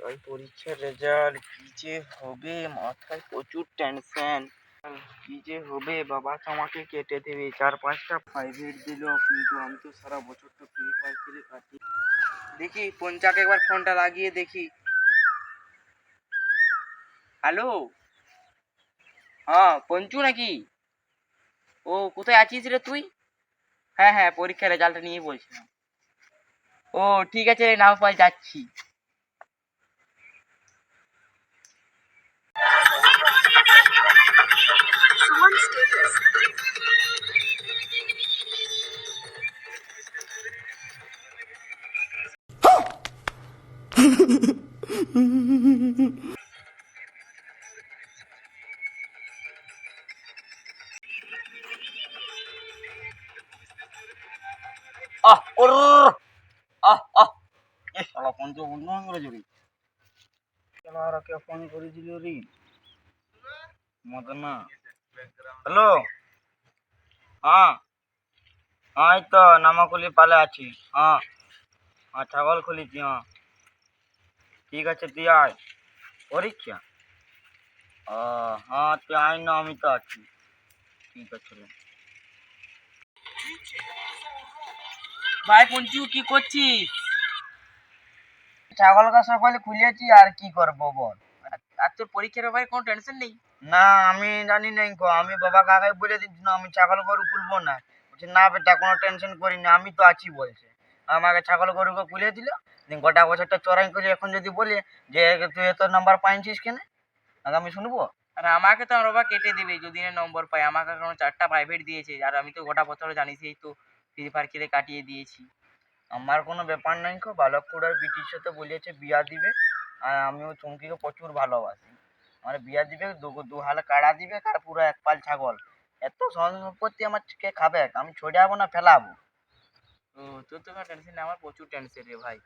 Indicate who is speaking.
Speaker 1: কাল পরীক্ষার রেজাল্ট কি যে হবে, মাথায় প্রচুর টেনশন। কি যে হবে, বাবা তো আমাকে কেটে দেবে, 4-5টা প্রাইভেট দিল, কিন্তু আমি তো সারা বছরটা ফ্রি ফায়ার খেলে কাটি। দেখি পঞ্চাকে একবার ফোনটা লাগিয়ে দেখি। হ্যালো, হ্যাঁ পঞ্চু নাকি? ও কোথায় আছিস রে তুই? হ্যাঁ হ্যাঁ, পরীক্ষার রেজাল্টটা নিয়ে বলছিলাম। ও ঠিক আছে, নাও পাই যাচ্ছি। আহ ওর আহ আহ এ শালা পঞ্চু বন্ধু করে জুড়ি শালা আর কে ফোন করে দিল রে মদন না। হ্যালো, হ্যাঁ হ্যাঁ এই তো নামাকুলি পালে আছি। হ্যাঁ হ্যাঁ ছাগল খুলেছি। হ্যাঁ ঠিক আছে তুই আয়। পরীক্ষা? ও হ্যাঁ তুই আয় না, আমি তো আছি। ঠিক আছে ভাই। পঞ্চু কি করছিস? ছাগল কা সকালে খুলেছি, আর কি করবো বল। আর তোর পরীক্ষার ব্যাপারে কোনো টেনশন নেই? না আমি জানি নাই গো, আমি বাবা কাকাই বলে দিচ্ছি না আমি ছাগল গরু খুলবো না। বলছে না বেটা কোনো টেনশন করি না, আমি তো আছি বলছে। আমাকে ছাগল গরুকে খুলে দিল, গোটা বছরটা চড়াই করে এখন যদি বলি যে তুই এত নাম্বার পাইছিস কেন, আমি শুনবো? আর আমাকে তো আমার বাবা কেটে দেবে যদি না নম্বর পাই। আমাকে কোনো 4টা প্রাইভেট দিয়েছে, আর আমি তো গোটা বছর জানিসই তো ফ্রি ফায়ার খেলে কাটিয়ে দিয়েছি। আমার কোনো ব্যাপার নাই গো, বালকপুরের বিটির সাথে বলেছে বিয়া দিবে, আর আমিও চুমকিকে প্রচুর ভালোবাসি। আমার বিয়া দিবে, দু হালে কাড়া দিবে, আর পুরো এক পাল ছাগল। এত ধন সম্পত্তি আমার কে খাবে, আমি ছড়াবো না ফেলাবো? ও তোর তো কোনো টেনশন নেই, আমার প্রচুর টেনশন রে ভাই।